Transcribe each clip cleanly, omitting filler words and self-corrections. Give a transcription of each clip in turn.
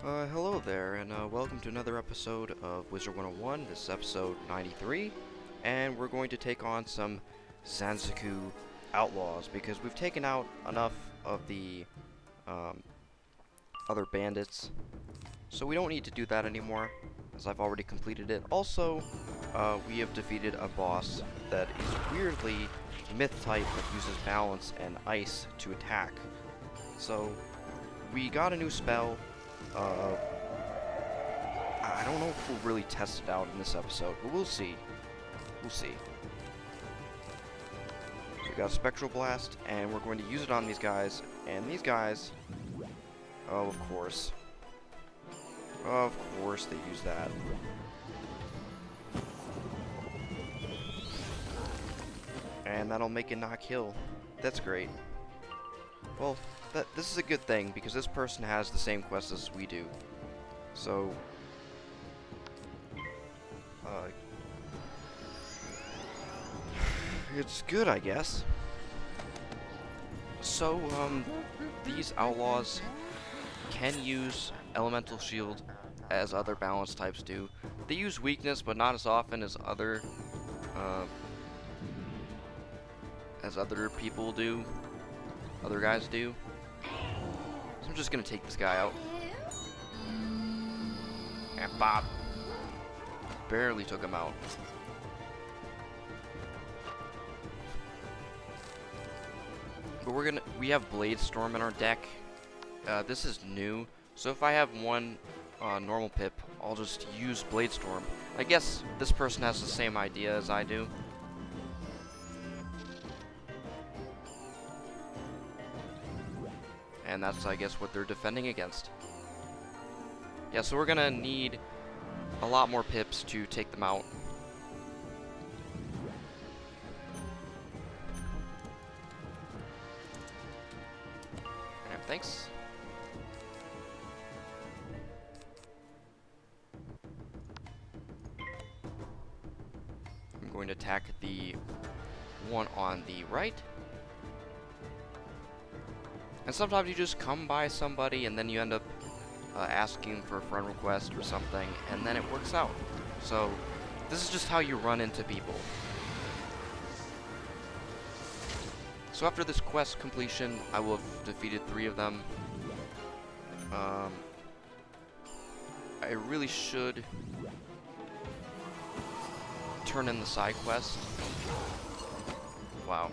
Hello there, and welcome to another episode of Wizard101. This is episode 93, and we're going to take on some Zanzaku outlaws because we've taken out enough of the other bandits, so we don't need to do that anymore, as I've already completed it. Also, we have defeated a boss that is weirdly myth type that uses balance and ice to attack. So, we got a new spell. I don't know if we'll really test it out in this episode, but we'll see. We'll see. We got Spectral Blast, and we're going to use it on these guys. And these guys... Oh, of course. Of course they use that. And that'll make it not kill. That's great. Well, this is a good thing, because this person has the same quest as we do. So... it's good, I guess. So, these outlaws can use Elemental Shield as other balance types do. They use weakness, but not as often as other people do. Other guys do. So I'm just gonna take this guy out. And bop. Barely took him out. But we have Blade Storm in our deck. This is new, so if I have one normal pip, I'll just use Blade Storm. I guess this person has the same idea as I do. And that's, I guess, what they're defending against. Yeah, so we're gonna need a lot more pips to take them out. And thanks. I'm going to attack the one on the right. And sometimes you just come by somebody and then you end up asking for a friend request or something, and then it works out. So, this is just how you run into people. So after this quest completion, I will have defeated 3 of them. I really should turn in the side quest. Wow.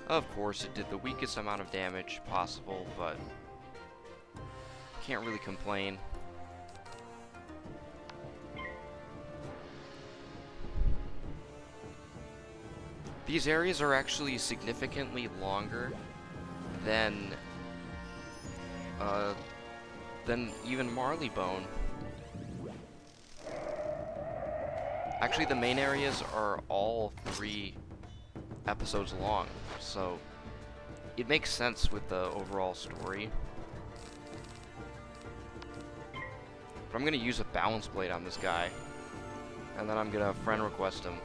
Of course, it did the weakest amount of damage possible, but can't really complain. These areas are actually significantly longer than even Marleybone. Actually, the main areas are all 3 episodes long, so it makes sense with the overall story. But I'm gonna use a balance blade on this guy, and then I'm gonna friend request him.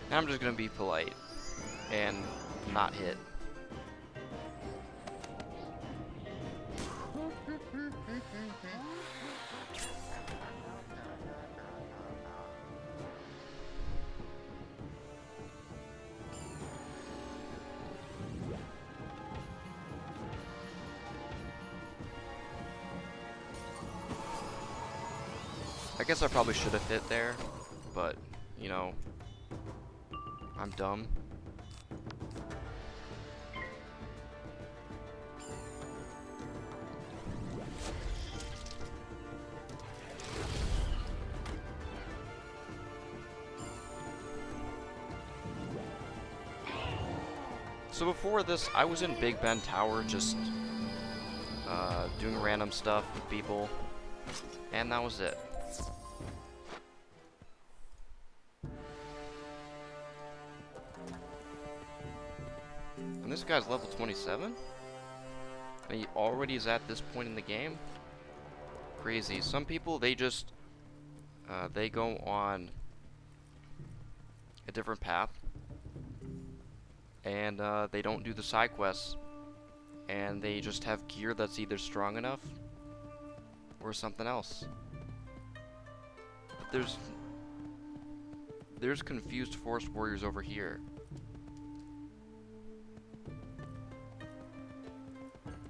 And I'm just gonna be polite and not hit. I guess I probably should have hit there, but, you know, I'm dumb. So before this, I was in Big Ben Tower just doing random stuff with people, and that was it. And this guy's level 27? And he already is at this point in the game? crazy. Some people, they just, they go on a different path, and they don't do the side quests, and they just have gear that's either strong enough or something else. But there's confused forest warriors over here.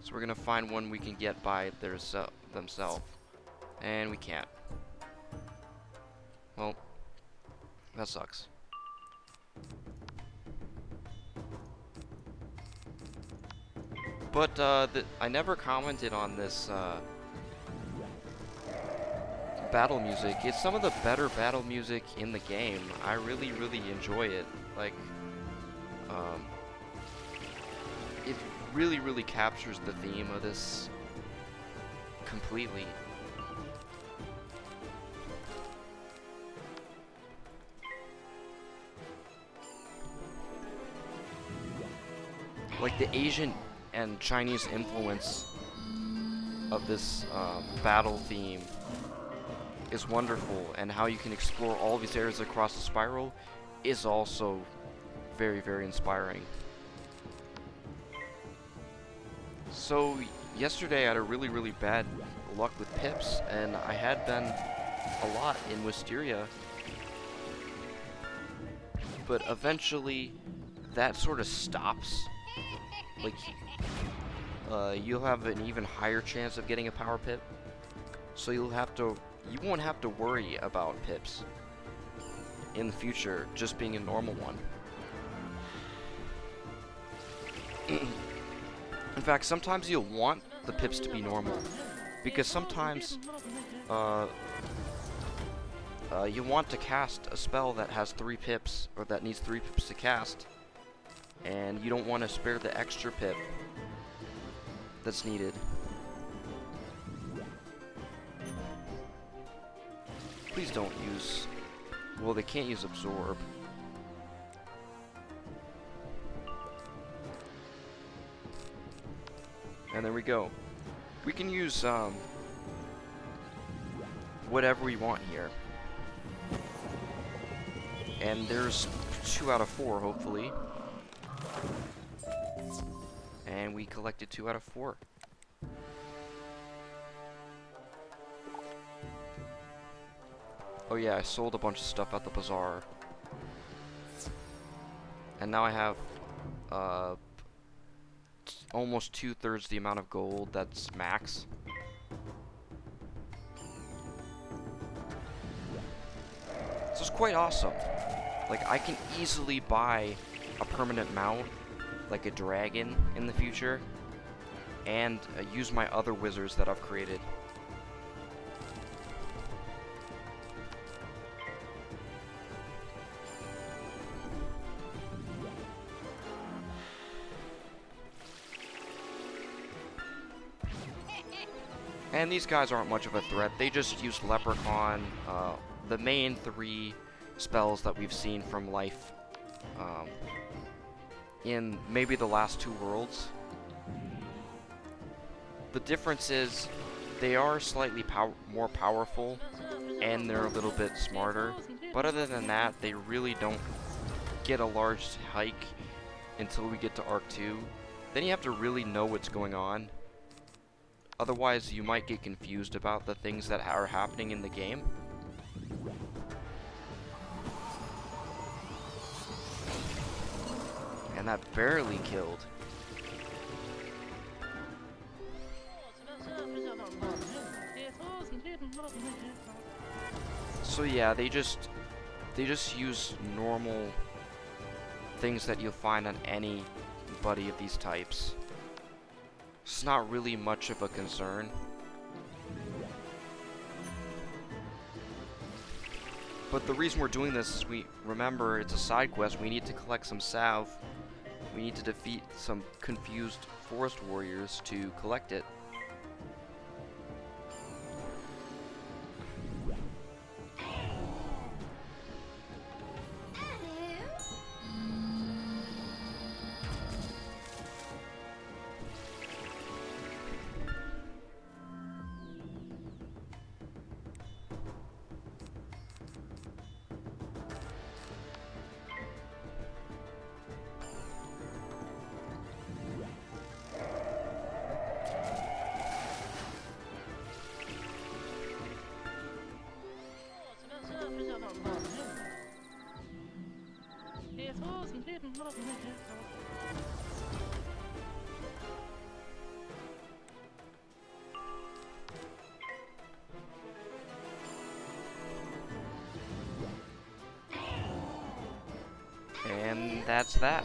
So we're gonna find one we can get by themselves, and we can't. Well, that sucks. But I never commented on this battle music. It's some of the better battle music in the game. I really, really enjoy it. Like, it really, really captures the theme of this completely. Like the Asian and Chinese influence of this battle theme is wonderful, and how you can explore all these areas across the spiral is also very, very inspiring. So yesterday I had a really, really bad luck with pips, and I had been a lot in Wisteria, but eventually that sort of stops. Like, you'll have an even higher chance of getting a power pip, so you won't have to worry about pips in the future just being a normal one. In fact, sometimes you'll want the pips to be normal, because sometimes you want to cast a spell that has 3 pips, or that needs 3 pips to cast, and you don't want to spare the extra pip that's needed. Please don't use... well, they can't use absorb. And there we go. We can use whatever we want here. And there's 2 out of 4, hopefully. And we collected 2 out of 4. Oh yeah, I sold a bunch of stuff at the bazaar. And now I have almost 2/3 the amount of gold that's max. So it's quite awesome. Like, I can easily buy a permanent mount, like a dragon, in the future, and use my other wizards that I've created. And these guys aren't much of a threat. They just use Leprechaun, the main 3 spells that we've seen from life in maybe the last 2 worlds. The difference is they are slightly more powerful, and they're a little bit smarter. But other than that, they really don't get a large hike until we get to Arc 2. Then you have to really know what's going on. Otherwise, you might get confused about the things that are happening in the game. And that barely killed. So yeah, they just use normal things that you'll find on anybody of these types. It's not really much of a concern. But the reason we're doing this is remember it's a side quest. We need to collect some salve. We need to defeat some confused forest warriors to collect it. And that's that.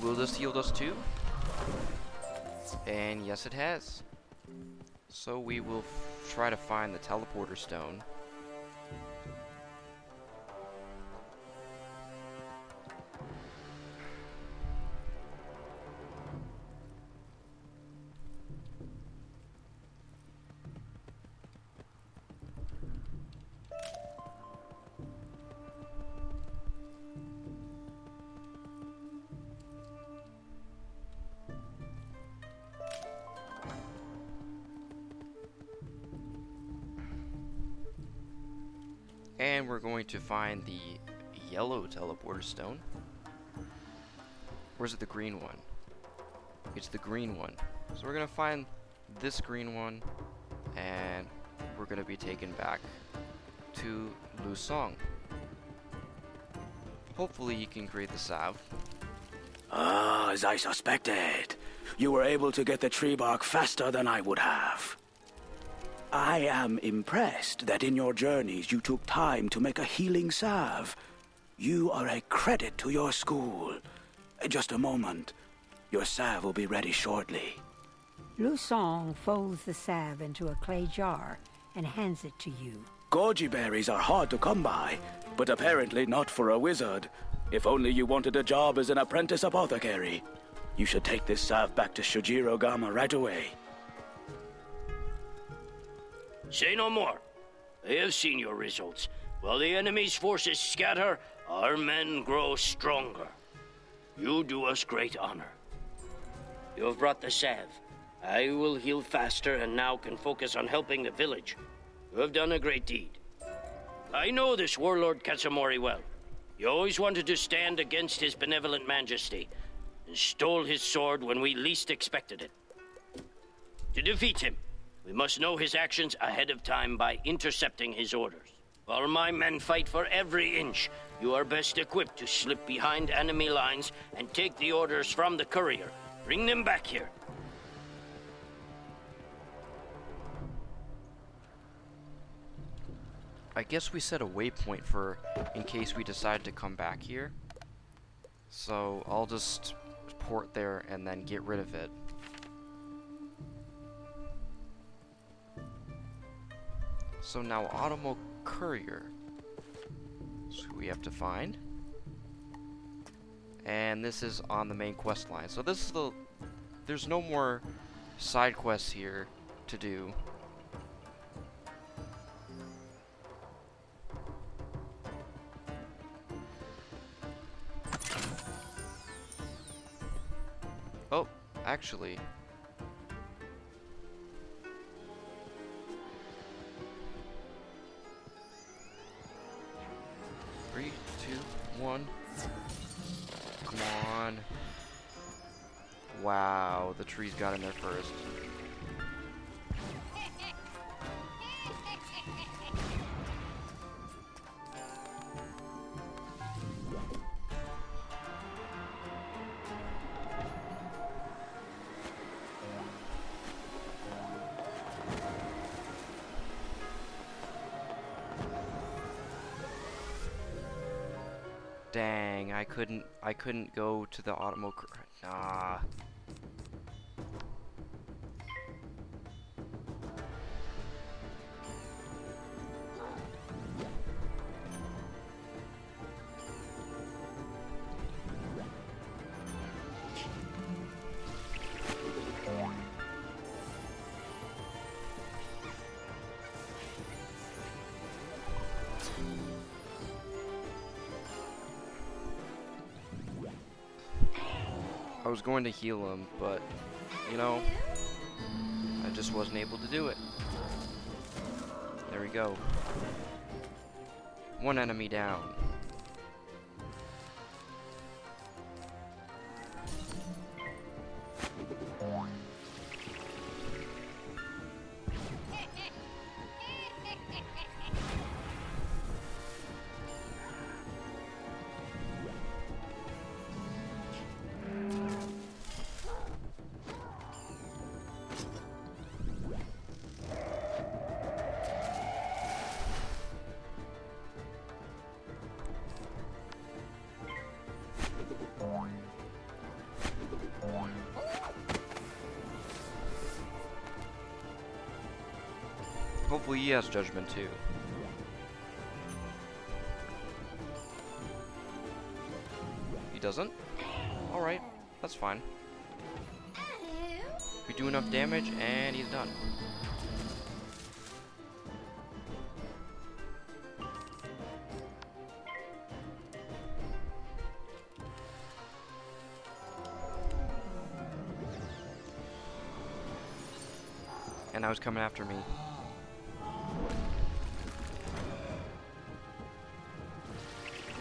Will this heal us too? And yes, it has. So we will try to find the teleporter stone. And we're going to find the yellow teleporter stone. Where's the green one? It's the green one. So we're gonna find this green one, and we're gonna be taken back to Lusong. Hopefully you can create the salve. Ah, as I suspected. You were able to get the tree bark faster than I would have. I am impressed that in your journeys you took time to make a healing salve. You are a credit to your school. Just a moment. Your salve will be ready shortly. Lusong folds the salve into a clay jar and hands it to you. Goji berries are hard to come by, but apparently not for a wizard. If only you wanted a job as an apprentice apothecary. You should take this salve back to Shujiro Gama right away. Say no more. I have seen your results. While the enemy's forces scatter, our men grow stronger. You do us great honor. You have brought the salve. I will heal faster and now can focus on helping the village. You have done a great deed. I know this warlord Katsamori well. You always wanted to stand against his benevolent majesty, and stole his sword when we least expected it. To defeat him, we must know his actions ahead of time by intercepting his orders. While my men fight for every inch, you are best equipped to slip behind enemy lines and take the orders from the courier. Bring them back here. I guess we set a waypoint for in case we decide to come back here. So I'll just port there and then get rid of it. So now Automo Courier. So we have to find. And this is on the main quest line. So this is there's no more side quests here to do. Oh, actually. Three, two, one. Come on. Wow, the trees got in there first. Dang, I couldn't go to the Automo. Nah. I was going to heal him, but, you know, I just wasn't able to do it. There we go. One enemy down. Hopefully he has judgment too. He doesn't? Alright, that's fine. We do enough damage and he's done. And now he's coming after me.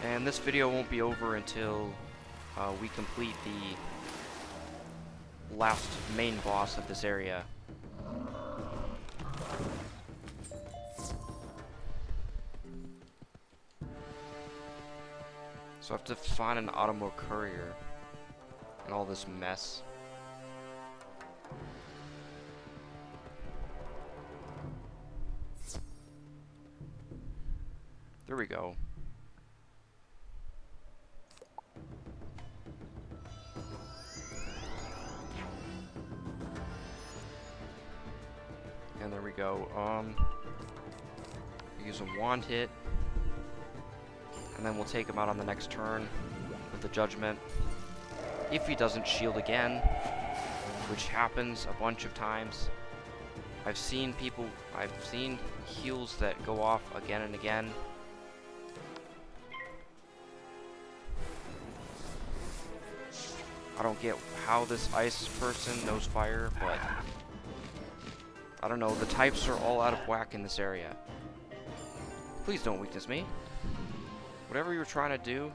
And this video won't be over until we complete the last main boss of this area. So I have to find an Automo courier and all this mess. There we go. And there we go. Use a wand hit. And then we'll take him out on the next turn with the judgment. If he doesn't shield again, which happens a bunch of times. I've seen heals that go off again and again. I don't get how this ice person knows fire, but I don't know, the types are all out of whack in this area. Please don't weakness me. Whatever you were trying to do,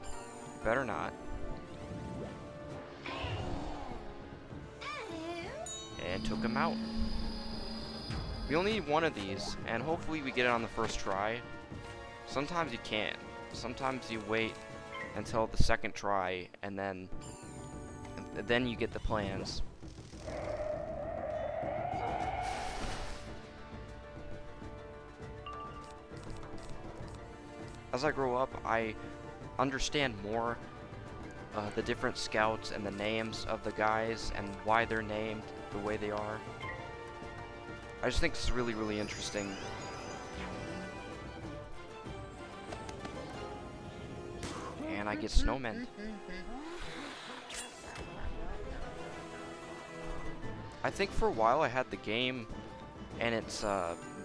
better not. And took him out. We only need one of these, and hopefully we get it on the first try. Sometimes you can't. Sometimes you wait until the second try, and then you get the plans. As I grow up, I understand more the different scouts and the names of the guys and why they're named the way they are. I just think it's really, really interesting. And I get snowmen. I think for a while I had the game and its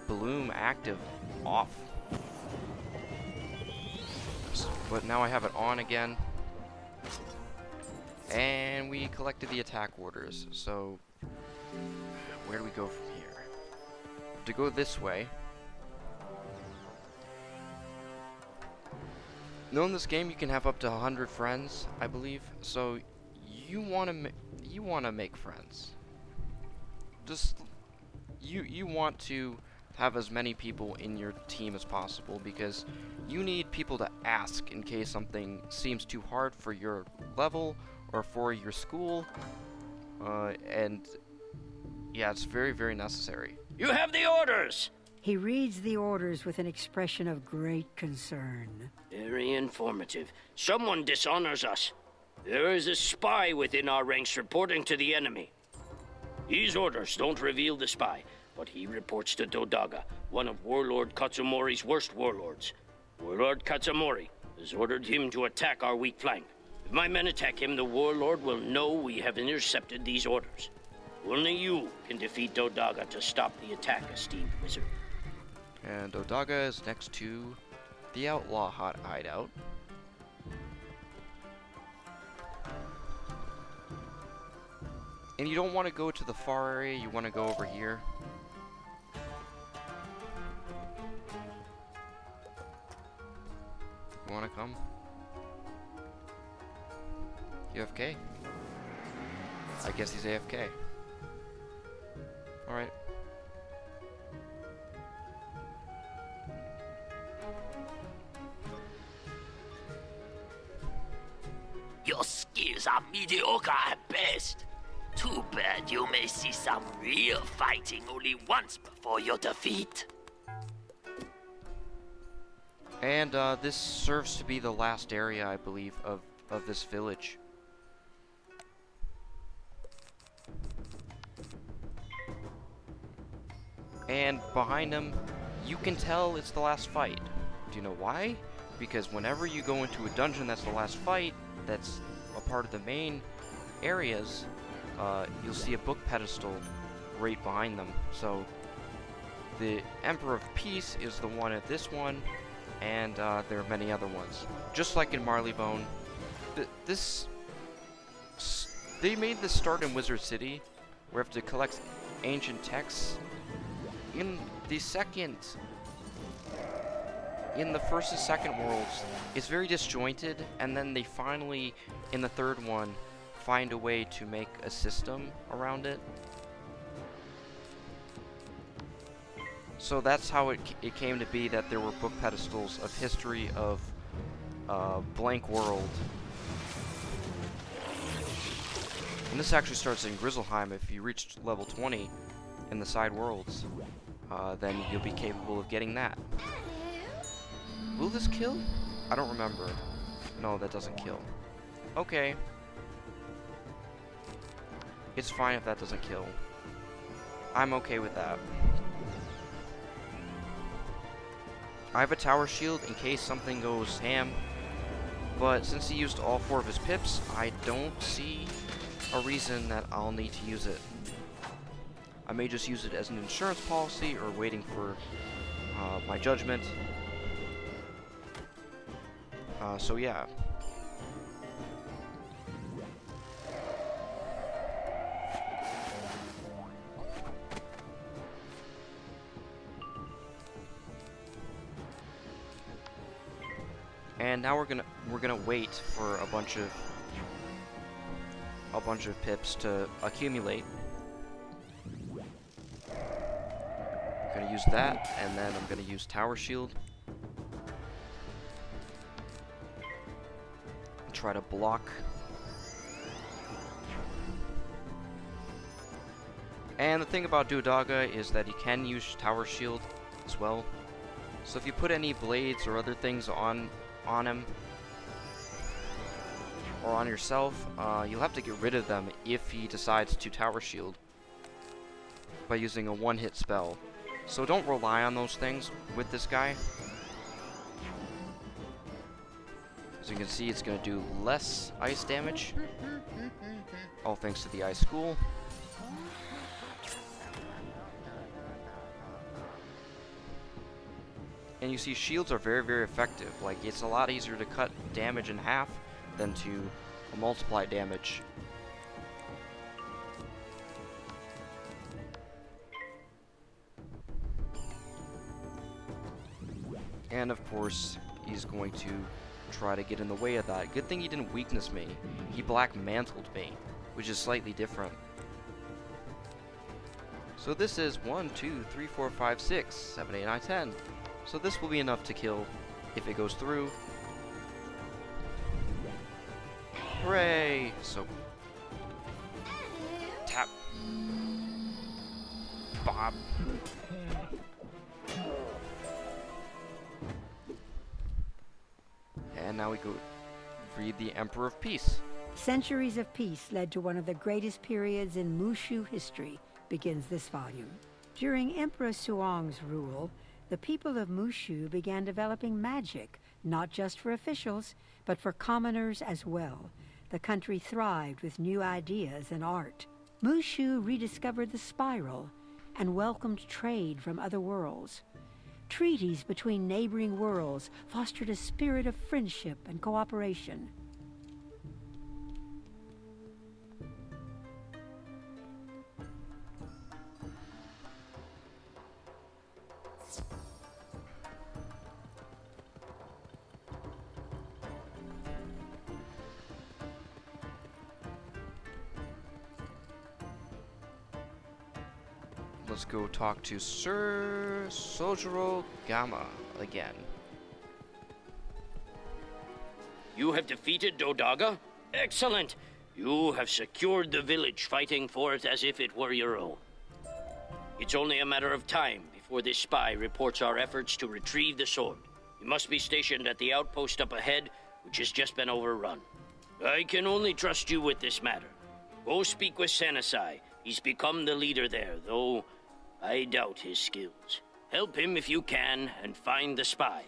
bloom active off. But now I have it on again. And we collected the attack orders. So where do we go from here? To go this way. Now in this game you can have up to 100 friends, I believe. So you want to make friends. Just you want to have as many people in your team as possible, because you need people to ask in case something seems too hard for your level or for your school, and yeah, it's very, very necessary. You have the orders! He reads the orders with an expression of great concern. Very informative. Someone dishonors us. There is a spy within our ranks reporting to the enemy. These orders don't reveal the spy, but he reports to Do-Daga, one of Warlord Katsumori's worst warlords. Warlord Katsumori has ordered him to attack our weak flank. If my men attack him, the Warlord will know we have intercepted these orders. Only you can defeat Do-Daga to stop the attack, esteemed wizard. And Do-Daga is next to the Outlaw Hut hideout. And you don't want to go to the far area, you want to go over here. You want to come? You AFK? I guess he's AFK. Alright. Your skills are mediocre at best. Too bad you may see some real fighting only once before your defeat. And this serves to be the last area, I believe, of this village. And behind him you can tell it's the last fight. Do you know why? Because whenever you go into a dungeon that's the last fight, that's a part of the main areas, you'll see a book pedestal right behind them. So the Emperor of Peace is the one at this one, and there are many other ones. Just like in Marleybone, they made this start in Wizard City, where you have to collect ancient texts. In the first and second worlds, it's very disjointed, and then they finally, in the third one, find a way to make a system around it. So that's how it came to be that there were book pedestals of history of Blank World. And this actually starts in Grizzleheim. If you reach level 20 in the side worlds, then you'll be capable of getting that. Will this kill? I don't remember. No, that doesn't kill. Okay. It's fine if that doesn't kill. I'm okay with that. I have a tower shield in case something goes ham, but since he used all 4 of his pips, I don't see a reason that I'll need to use it. I may just use it as an insurance policy or waiting for my judgment. So yeah. And now we're gonna wait for a bunch of pips to accumulate. I'm gonna use that, and then I'm gonna use Tower Shield. Try to block. And the thing about Do-Daga is that you can use Tower Shield as well. So if you put any blades or other things on him or on yourself, you'll have to get rid of them if he decides to Tower Shield by using a one-hit spell. So don't rely on those things with this guy. As you can see, it's going to do less ice damage, all thanks to the ice school. And you see, shields are very, very effective. Like, it's a lot easier to cut damage in half than to multiply damage. And of course, he's going to try to get in the way of that. Good thing he didn't weakness me. He black mantled me, which is slightly different. So this is 1, 2, 3, 4, 5, 6, 7, 8, 9, 10. So this will be enough to kill if it goes through. Hooray! So tap, bob. And now we go read the Emperor of Peace. Centuries of peace led to one of the greatest periods in Mushu history, begins this volume. During Emperor Suong's rule, the people of Mushu began developing magic, not just for officials, but for commoners as well. The country thrived with new ideas and art. Mushu rediscovered the spiral and welcomed trade from other worlds. Treaties between neighboring worlds fostered a spirit of friendship and cooperation. Let's go talk to Sir Sojiro Gama again. You have defeated Do-Daga? Excellent! You have secured the village, fighting for it as if it were your own. It's only a matter of time before this spy reports our efforts to retrieve the sword. You must be stationed at the outpost up ahead, which has just been overrun. I can only trust you with this matter. Go speak with Sanasai. He's become the leader there, though I doubt his skills. Help him if you can and find the spy.